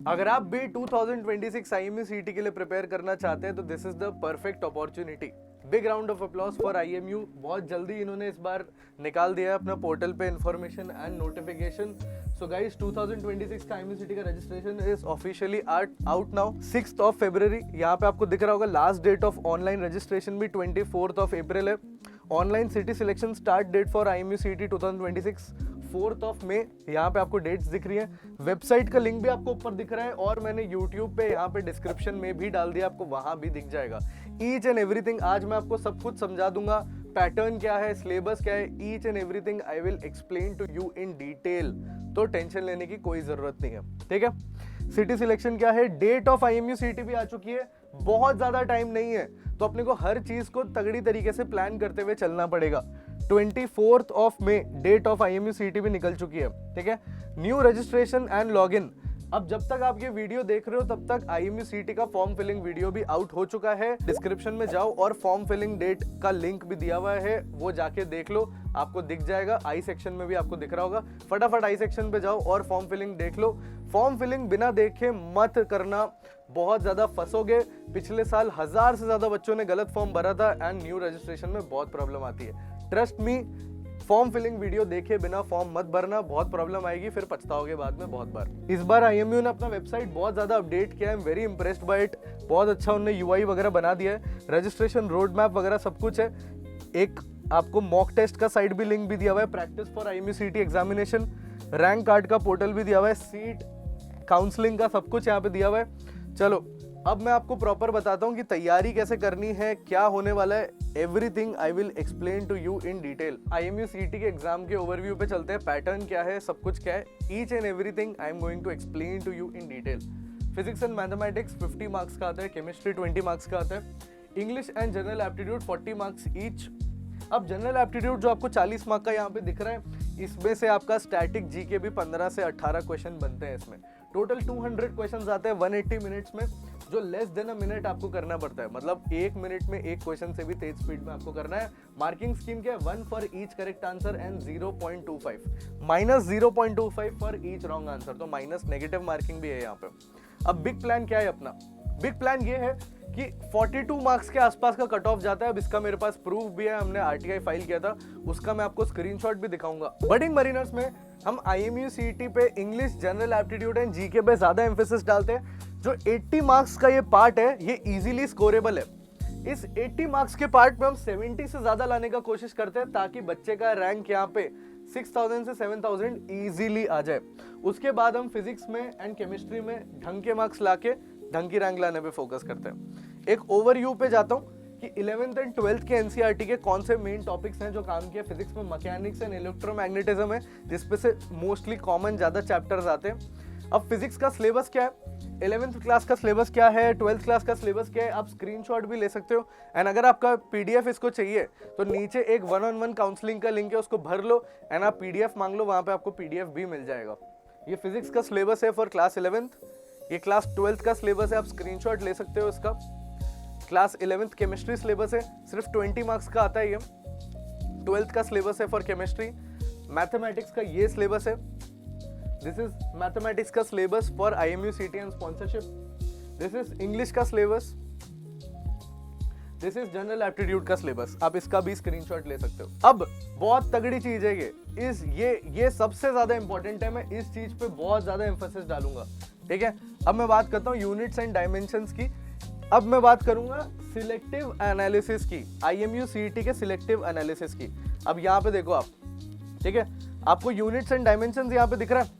अगर आप भी 2026 आईएमयू सीटी के लिए प्रिपेयर करना चाहते हैं तो this is the perfect opportunity. Big round of applause for IMU. बहुत जल्दी इन्होंने इस बार निकाल दिया है अपना पोर्टल पे information and notification. So guys 2026 का आईएमयू सीटी का registration is officially out now 6th of February। यहाँ पे आपको दिख रहा होगा last date of online registration भी 24th of April है। Online city selection start date for IMU CET 2026 4th of May। यहाँ पे आपको डेट्स दिख रही है। वेबसाइट का लिंक भी आपको ऊपर दिख रहा है और मैंने यूट्यूब पे यहाँ पे डिस्क्रिप्शन में भी डाल दिया, आपको वहां भी दिख जाएगा। ईच एंड एवरीथिंग आज मैं आपको सब कुछ समझा दूंगा। पैटर्न क्या है, सिलेबस क्या है, each and everything I will explain to you in detail. तो टेंशन लेने की कोई जरूरत नहीं है, ठीक है। सिटी सिलेक्शन क्या है, डेट ऑफ आईएमयू सीटी भी आ चुकी है। बहुत ज्यादा टाइम नहीं है तो अपने को हर चीज को तगड़ी तरीके से प्लान करते हुए चलना पड़ेगा। 24th of May date of IMU CET भी निकल चुकी है, ठीक है। New registration and login. अब जब तक आप ये वीडियो देख रहे हो तब तक आईएमयू सीटी का फॉर्म फिलिंग वीडियो भी आउट हो चुका है। डिस्क्रिप्शन में जाओ और फॉर्म फिलिंग डेट का लिंक भी दिया हुआ है, वो जाके देख लो, आपको दिख जाएगा। आई सेक्शन में भी आपको दिख रहा होगा। फटाफट आई सेक्शन पे जाओ और फॉर्म फिलिंग देख लो। फॉर्म फिलिंग बिना देखे मत करना, बहुत ज्यादा फंसोगे। पिछले साल 1000 से ज्यादा बच्चों ने गलत फॉर्म भरा था एंड न्यू रजिस्ट्रेशन में बहुत प्रॉब्लम आती है। Trust me, form filling video देखे बिना फॉर्म मत भरना, बहुत प्रॉब्लम आएगी, फिर पछताओगे बाद में बहुत बार। इस बार आईएमयू ने अपना वेबसाइट बहुत ज्यादा अपडेट किया है। I am very impressed by it. बहुत अच्छा उन्होंने यूआई वगैरह बना दिया है। रजिस्ट्रेशन रोड मैप वगैरह सब कुछ है। एक आपको मॉक टेस्ट का साइट भी लिंक भी दिया हुआ है, प्रैक्टिस फॉर आईएमयू सीटी एग्जामिनेशन। रैंक कार्ड का पोर्टल भी दिया हुआ है, सीट काउंसलिंग का सब कुछ यहाँ पे दिया हुआ है। चलो अब मैं आपको प्रॉपर बताता हूँ कि तैयारी कैसे करनी है, क्या होने वाला है। Everything I will explain to you in detail. IMU CET के एग्जाम के ओवरव्यू पे चलते हैं। पैटर्न क्या है, सब कुछ क्या है, each and everything I am going to explain to you in detail. Physics and mathematics 50 marks का आता है, केमिस्ट्री 20 मार्क्स का आता है, English and general aptitude 40 marks each. अब जनरल एप्टीट्यूड जो आपको 40 मार्क का यहाँ पे दिख रहा है, इसमें से आपका स्टैटिक जीके भी 15 से 18 क्वेश्चन बनते हैं। इसमें टोटल 200 क्वेश्चन आते हैं 180 मिनट्स में, जो लेस देन अ मिनट आपको करना पड़ता है। मतलब 1 मिनट में एक क्वेश्चन से भी तेज स्पीड में आपको करना है। मार्किंग स्कीम क्या है, 1 for each correct answer and 0.25 minus 0.25 for each wrong answer. तो माइनस नेगेटिव मार्किंग भी है यहाँ पे। अब बिग प्लान क्या है अपना, बिग प्लान ये है कि 42 मार्क्स के आसपास का कट ऑफ जाता है। अब इसका मेरे पास प्रूफ भी है, हमने आरटीआई फाइल किया था, उसका मैं आपको स्क्रीनशॉट भी दिखाऊंगा। बडिंग मरीनर्स में हम आईएमयू सीटी पे English, general aptitude and GK पे ज्यादा एम्फेसिस डालते हैं। जो 80 मार्क्स का ये पार्ट है ये इजीली स्कोरेबल है। इस 80 मार्क्स के पार्ट में हम 70 से ज्यादा लाने का कोशिश करते हैं ताकि बच्चे का रैंक यहाँ पे 6000 से 7000 इजीली आ जाए। उसके बाद हम फिजिक्स में एंड केमिस्ट्री में ढंग के मार्क्स लाके ढंग की रैंक लाने पे फोकस करते हैं। एक ओवरव्यू पे जाता हूँ कि 11th एंड 12th के एनसीईआरटी के कौन से मेन टॉपिक्स हैं जो काम किया। फिजिक्स में मैकेनिक्स एंड इलेक्ट्रोमैग्नेटिज्म है, जिसपे से मोस्टली कॉमन ज्यादा चैप्टर्स आते हैं। अब फिजिक्स का सिलेबस क्या है, 11th क्लास का सिलेबस क्या है, 12th क्लास का सिलेबस क्या है, आप स्क्रीनशॉट भी ले सकते हो। एंड अगर आपका पीडीएफ इसको चाहिए तो नीचे एक 1-on-1 काउंसलिंग का लिंक है, उसको भर लो एंड आप पीडीएफ मांग लो, वहां पे आपको पीडीएफ भी मिल जाएगा। ये फिजिक्स का सिलेबस है फॉर क्लास 11th। ये क्लास 12th का सिलेबस है, आप स्क्रीनशॉट ले सकते हो इसका। क्लास 11th केमिस्ट्री सिलेबस है, सिर्फ 20 मार्क्स का आता है ये। 12th का सिलेबस है फॉर केमिस्ट्री। मैथमेटिक्स का ये सिलेबस है, दिस इज मैथमेटिक्स का syllabus for IMU CET and sponsorship. This is English का syllabus, this is general aptitude का सिलेबस, आप इसका भी स्क्रीनशॉट ले सकते हो। अब बहुत तगड़ी चीज है ये सबसे ज्यादा इंपॉर्टेंट है, मैं इस चीज पे बहुत ज्यादा एम्फेसिस डालूंगा, ठीक है। अब मैं बात करता हूँ यूनिट्स एंड डायमेंशंस की। अब मैं बात करूंगा सिलेक्टिव एनालिसिस की, आईएमयू सीटी के सिलेक्टिव एनालिसिस की। अब यहाँ पे देखो आप, ठीक है, आपको यूनिट्स एंड डायमेंशंस यहाँ पे दिख रहा है।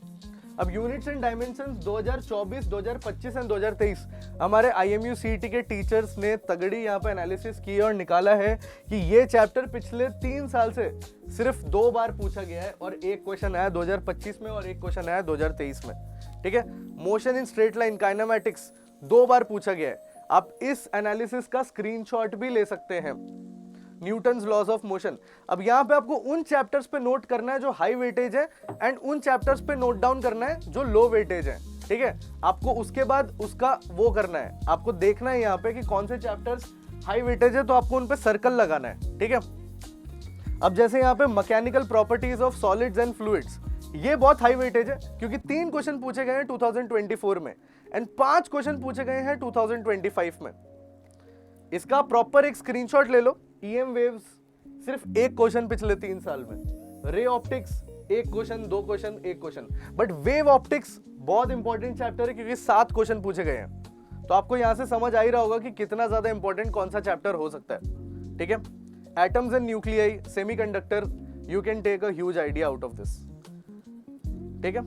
अब यूनिट्स एंड डायमेंशंस 2024, 2025 एंड 2023 हमारे आईएमयू सीटी के टीचर्स ने तगड़ी यहाँ पे एनालिसिस की और निकाला है कि ये चैप्टर पिछले 3 साल से सिर्फ 2 बार पूछा गया है और एक क्वेश्चन आया 2025 में और एक क्वेश्चन आया 2023 में, ठीक है। Motion in straight line, kinematics 2 बार पूछा गया है। आप इस एनालिसिस का स्क्रीनशॉट भी ले सकते हैं। Newton's laws of motion. अब यहाँ पे आपको उन चैप्टर्स पे नोट करना है जो हाई वेटेज है एंड उन चैप्टर्स पे नोट डाउन करना है जो लो वेटेज है, ठीक है। आपको उसके बाद उसका वो करना है, आपको देखना है यहाँ पे कि कौन से चैप्टर्स हाई वेटेज है, तो आपको उन पे सर्कल लगाना है, ठीक है। अब जैसे यहाँ पे mechanical properties of solids and fluids, ये बहुत हाई वेटेज है क्योंकि 3 क्वेश्चन पूछे गए हैं 2024 में। एंड 5 क्वेश्चन पूछे गए हैं 2025 में। इसका प्रॉपर एक स्क्रीनशॉट ले लो। ईएम वेव्स सिर्फ एक क्वेश्चन पिछले 3 साल में, रे ऑप्टिक्स एक क्वेश्चन, 2 क्वेश्चन, एक क्वेश्चन, बट वेव ऑप्टिक्स बहुत इंपॉर्टेंट चैप्टर है क्योंकि 7 क्वेश्चन पूछे गए हैं। तो आपको यहां से समझ आ ही रहा होगा कि कितना ज्यादा इंपॉर्टेंट कौन सा चैप्टर हो सकता है। ठीक है, atoms and nuclei, semiconductor, you can take a huge idea out of this. ठीक है,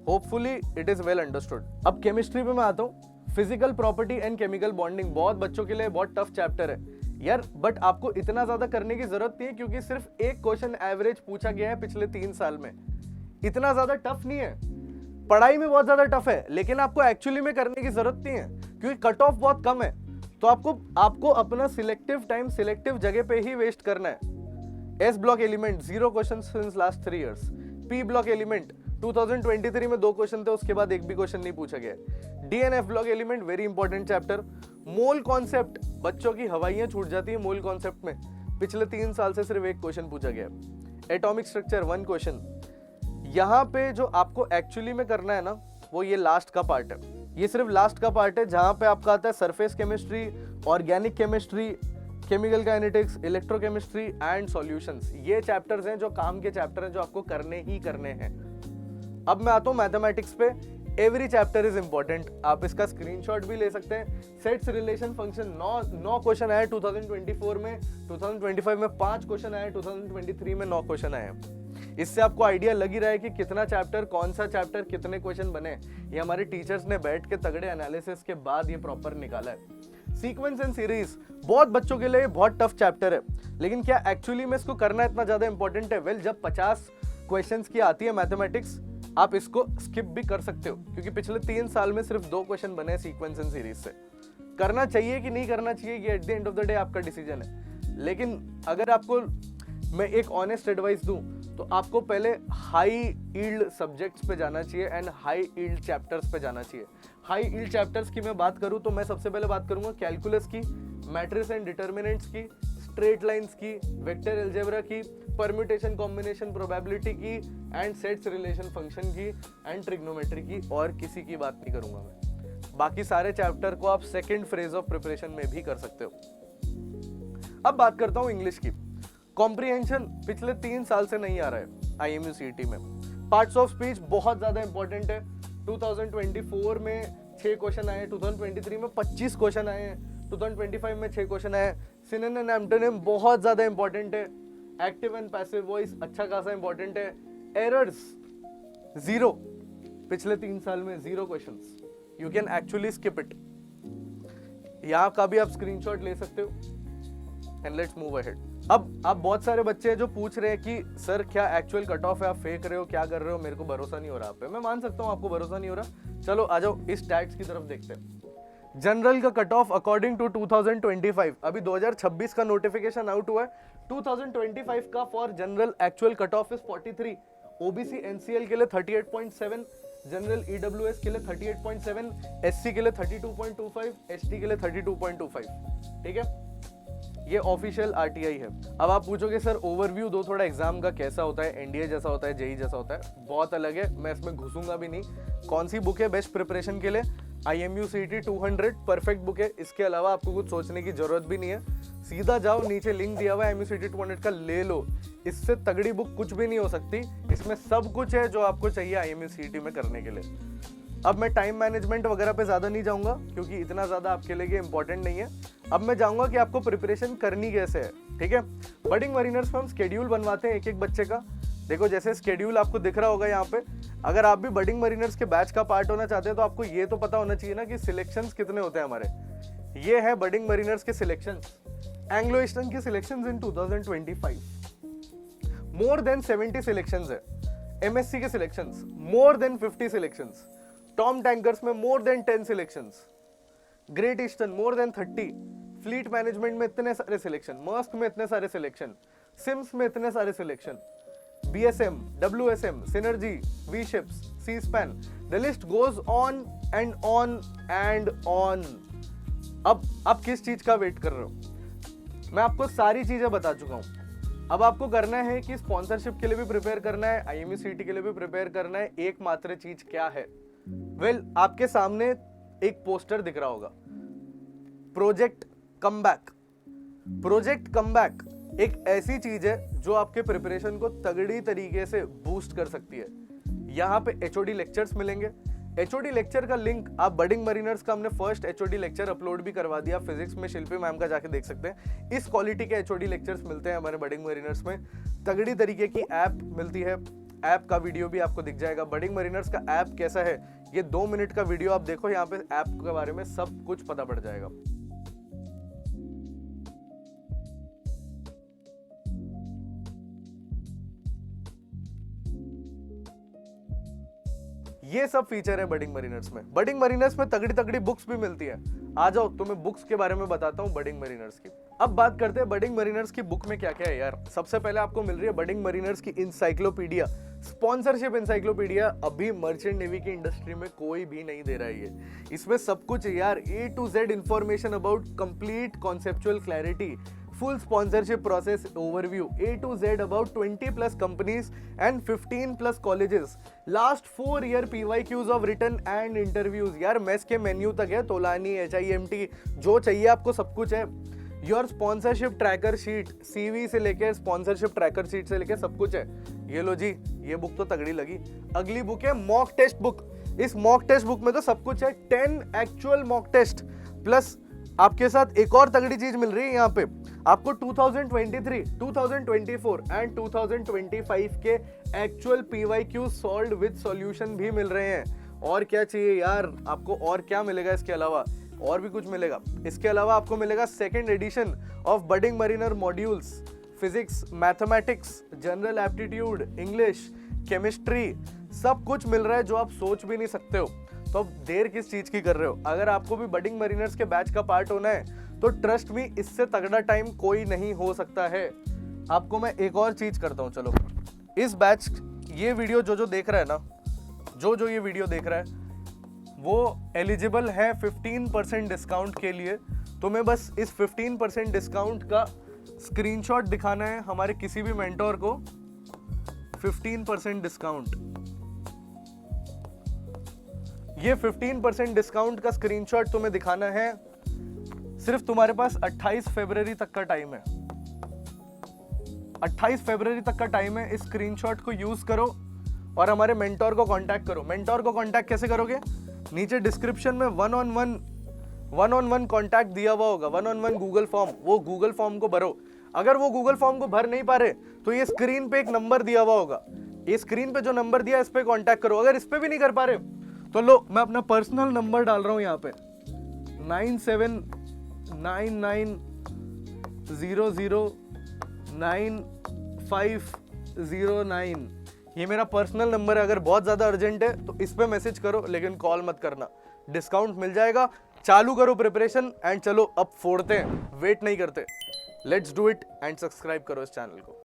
hopefully it is well understood. अब केमिस्ट्री पे मैं आता हूँ। Physical property and chemical bonding बहुत बच्चों के लिए बहुत टफ चैप्टर है यार, बट आपको इतना ज्यादा करने की जरूरत नहीं है क्योंकि सिर्फ एक क्वेश्चन एवरेज पूछा गया है पिछले 3 साल में। इतना ज्यादा टफ नहीं है, पढ़ाई में बहुत ज्यादा टफ है, लेकिन आपको एक्चुअली में करने की जरूरत नहीं है क्योंकि कट ऑफ बहुत कम है। तो आपको अपना सिलेक्टिव टाइम सिलेक्टिव जगह पे ही वेस्ट करना है। S block element 0 question since last 3 years. P block element 2023 में 2 क्वेश्चन थे, उसके बाद एक भी क्वेश्चन नहीं पूछा गया। DNF block element very important chapter. Mole concept, बच्चों की हवाइयां छूट जाती है मोल कॉन्सेप्ट में, पिछले 3 साल से सिर्फ एक क्वेश्चन पूछा गया। Atomic structure 1 question. यहाँ पे जो आपको एक्चुअली में करना है ना, वो ये लास्ट का पार्ट है। ये सिर्फ लास्ट का पार्ट है जहां पे आपका आता है surface chemistry, organic chemistry, chemical kinetics, electrochemistry and solutions. ये चैप्टर्स हैं जो काम के चैप्टर हैं, जो आपको करने ही करने हैं। अब मैं आता हूँ मैथमेटिक्स पे। एवरी चैप्टर इज इंपॉर्टेंट, आप इसका स्क्रीनशॉट भी ले सकते हैं। सेट्स, रिलेशन, फंक्शन 9 क्वेश्चन आए 2024 में, 2025 में 5 क्वेश्चन आए, 2023 में 9 क्वेश्चन आए। इससे आपको आइडिया लग ही रहा है कि कितना चैप्टर, कौन सा चैप्टर, कितने क्वेश्चन बने। ये हमारे टीचर्स ने बैठ के तगड़े एनालिसिस के बाद ये प्रॉपर निकाला है। सीक्वेंस एंड सीरीज बहुत बच्चों के लिए बहुत टफ चैप्टर है, लेकिन क्या एक्चुअली में इसको करना इतना ज्यादा इंपॉर्टेंट है? वेल, जब 50 क्वेश्चंस की आती है मैथमेटिक्स, आप इसको स्किप भी कर सकते हो क्योंकि पिछले 3 साल में सिर्फ 2 क्वेश्चन बने हैं सीक्वेंस एंड सीरीज से। करना चाहिए कि नहीं करना चाहिए, ये at the end of the day आपका डिसीजन है। लेकिन अगर आपको मैं एक ऑनेस्ट एडवाइस दूं तो आपको पहले हाई यील्ड सब्जेक्ट्स पे जाना चाहिए एंड हाई यील्ड चैप्टर्स पे जाना चाहिए। हाई यील्ड चैप्टर्स की मैं बात करूं तो मैं सबसे पहले बात करूंगा कैलकुलस की, मैट्रिक्स एंड डिटर्मिनेंट्स की, स्ट्रेट लाइंस की, वेक्टर अलजेब्रा की, परम्यूटेशन कॉम्बिनेशन प्रोबेबिलिटी की एंड सेट्स रिलेशन फंक्शन की एंड ट्रिग्नोमेट्री की, और किसी की बात नहीं करूंगा मैं। बाकी सारे चैप्टर को आप सेकंड फेज ऑफ प्रिपरेशन में भी कर सकते हो। अब बात करता हूं इंग्लिश की। कॉम्प्रिहेंशन पिछले 3 साल से नहीं आ रहा है आईएमयू सीईटी में। पार्ट्स ऑफ स्पीच बहुत ज्यादा इंपॉर्टेंट है। 2024 में 6 क्वेश्चन आए, 2023 में 25 क्वेश्चन आए हैं, 2025 में 6 क्वेश्चन आए। सिनोनिम एंड एंटोनिम बहुत ज्यादा इंपॉर्टेंट है। एक्टिव एंड पैसिव वॉइस अच्छा खासा इंपॉर्टेंट है। एरर्स 0, पिछले 3 साल में 0 questions, you can actually skip it. यहाँ का भी आप स्क्रीनशॉट ले सकते हो एंड लेट्स मूव अहेड। अब आप बहुत सारे बच्चे हैं जो पूछ रहे हैं कि सर क्या एक्चुअल कट ऑफ है, आप फेक रहे हो, क्या कर रहे हो, मेरे को भरोसा नहीं हो रहा आप पे। मैं मान सकता हूँ आपको भरोसा नहीं हो रहा। चलो आ जाओ इस स्टैट्स की तरफ देखते हैं। जनरल का कट ऑफ अकॉर्डिंग टू 2025, अभी 2026 का नोटिफिकेशन आउट हुआ है। 2025 का for general actual cut off is 43, OBC NCL के लिए 38.7, जनरल ईडब्ल्यूएस के लिए 38.7, एससी के लिए 32.25, एसटी के लिए 32.25। ठीक है, ये ऑफिशियल आरटीआई है। अब आप पूछोगे सर ओवरव्यू दो थोड़ा एग्जाम का, कैसा होता है, एनडीए जैसा होता है, जेई जैसा होता है? बहुत अलग है, मैं इसमें घुसूंगा भी नहीं। कौन सी बुक है बेस्ट प्रिपरेशन के लिए? IMU CET 200 परफेक्ट बुक है। इसके अलावा आपको कुछ सोचने की जरूरत भी नहीं है, सीधा जाओ, नीचे लिंक दिया हुआ है IMU CET 200 का, ले लो। इससे तगड़ी बुक कुछ भी नहीं हो सकती, इसमें सब कुछ है जो आपको चाहिए IMU CET में करने के लिए। अब मैं टाइम मैनेजमेंट वगैरह पे ज्यादा नहीं जाऊंगा क्योंकि इतना ज्यादा आपके लिए इंपॉर्टेंट नहीं है। अब मैं जाऊंगा कि आपको प्रिपरेशन करनी कैसे है। ठीक है, बडिंग मरीनर्स में हम स्केड्यूल बनवाते हैं एक एक बच्चे का। देखो जैसे स्केड्यूल आपको दिख रहा होगा यहाँ पे, अगर आप भी बडिंग मरीनर्स के बैच का पार्ट होना चाहते हैं तो आपको ये तो पता होना चाहिए ना कि सिलेक्शंस कितने होते हैं हमारे। ये है बडिंग मरीनर्स के सिलेक्शंस। एंग्लो ईस्टर्न के selections in 2025 more than 70 selections है। MSc के selections more than 50 selections. Tom tankers में more than 10 selections. Great eastern more than 30। Fleet management में इतने सारे सिलेक्शन, मर्स्क में इतने सारे सिलेक्शन, सिम्स में इतने सारे selection, BSM, WSM, synergy, V ships, Seaspan, the list goes on and on and on. अब किस चीज का वेट कर रहे हो? मैं आपको सारी चीजें बता चुका हूं। अब आपको करना है कि स्पॉन्सरशिप के लिए भी प्रिपेयर करना है, IMU CET के लिए भी प्रिपेयर करना है। एकमात्र चीज क्या है? वेल आपके सामने एक पोस्टर दिख रहा होगा, प्रोजेक्ट कमबैक। प्रोजेक्ट कमबैक एक ऐसी चीज है जो आपके प्रिपरेशन को तगड़ी तरीके से बूस्ट कर सकती है। यहाँ पे एचओडी लेक्चर्स मिलेंगे। एचओडी लेक्चर का लिंक आप बडिंग मरीनर्स का हमने फर्स्ट एचओडी लेक्चर अपलोड भी करवा दिया, फिजिक्स में शिल्पी मैम का जाके देख सकते हैं। इस क्वालिटी के एचओडी लेक्चर्स मिलते हैं हमारे बडिंग मरीनर्स में। तगड़ी तरीके की ऐप मिलती है, ऐप का वीडियो भी आपको दिख जाएगा। बडिंग मरीनर्स का ऐप कैसा है, ये 2 मिनट का वीडियो आप देखो, यहाँ पे ऐप के बारे में सब कुछ पता पड़ जाएगा। ये सब फीचर है बडिंग मरीनर्स में। बडिंग मरीनर्स में तगड़ी तगड़ी बुक्स भी मिलती है। आ जाओ तुम्हें बुक्स के बारे में बताता हूँ बडिंग मरीनर्स की। अब बात करते हैं बडिंग मरीनर्स की बुक में क्या क्या है यार। सबसे पहले आपको मिल रही है बडिंग मरीनर्स की इंसाइक्लोपीडिया, स्पॉन्सरशिप इंसाइक्लोपीडिया। अभी मर्चेंट नेवी की इंडस्ट्री में कोई भी नहीं दे रहा है ये। इसमें सब कुछ है यार, A to Z information about complete conceptual clarity, full sponsorship process overview, A to Z about 20 plus companies and 15 plus colleges, last 4 year PYQs of written and interviews। यार मेस के मेन्यू तक है, तोलानी, HIMT, जो चाहिए आपको सब कुछ है। Your sponsorship tracker sheet, CV से लेके स्पॉन्सरशिप ट्रैकर शीट से लेके सब कुछ है। ये लो जी, ये बुक तो तगड़ी लगी। अगली बुक है मॉक टेस्ट बुक। इस मॉक टेस्ट बुक में तो सब कुछ है, 10 एक्चुअल मॉक टेस्ट प्लस आपके साथ एक और तगड़ी चीज मिल रही है यहाँ पे आपको 2023, 2024 एंड 2025 के actual PYQ solved with solution भी मिल रहे हैं। और क्या चाहिए यार आपको, और क्या मिलेगा इसके अलावा, और भी कुछ मिलेगा। इसके अलावा आपको मिलेगा second edition of budding Mariner modules, physics, mathematics, general aptitude, English, chemistry, सब कुछ मिल रहा है जो आप सोच भी नहीं सकते हो। तो अब देर किस चीज की कर रहे हो। अगर आपको भी बडिंग मरीनर्स के बैच का पार्ट होना है तो ट्रस्ट मी, इससे तगड़ा टाइम कोई नहीं हो सकता है। आपको मैं एक और चीज करता हूं, चलो इस बैच, ये वीडियो जो देख रहा है ना, जो ये वीडियो देख रहा है वो एलिजिबल है 15% डिस्काउंट के लिए। तुम्हें बस इस 15% डिस्काउंट का स्क्रीनशॉट दिखाना है हमारे किसी भी मेंटोर को। 15% डिस्काउंट, ये 15% डिस्काउंट का स्क्रीनशॉट तुम्हें दिखाना है। सिर्फ तुम्हारे पास 28 फरवरी तक का टाइम है। 28 फरवरी तक का टाइम है। इस स्क्रीनशॉट को यूज करो और हमारे मेंटोर को कांटेक्ट करो। मेंटोर को कांटेक्ट कैसे करोगे, नीचे डिस्क्रिप्शन में वन ऑन वन कांटेक्ट दिया हुआ होगा, 1-on-1 गूगल फॉर्म, वो गूगल फॉर्म को भरो। अगर वो गूगल फॉर्म को भर नहीं पा रहे तो ये स्क्रीन पे एक नंबर दिया हुआ होगा, ये स्क्रीन पे जो नंबर दिया इस पे कांटेक्ट करो। अगर इस पे भी नहीं कर पा रहे तो लो, मैं अपना पर्सनल नंबर डाल रहा हूं यहाँ पे, 9799009509। ये मेरा पर्सनल नंबर है। अगर बहुत ज्यादा अर्जेंट है तो इस पे मैसेज करो, लेकिन कॉल मत करना। डिस्काउंट मिल जाएगा। चालू करो प्रिपरेशन एंड चलो अब फोड़ते हैं, वेट नहीं करते। Let's do it and subscribe करो इस चैनल को।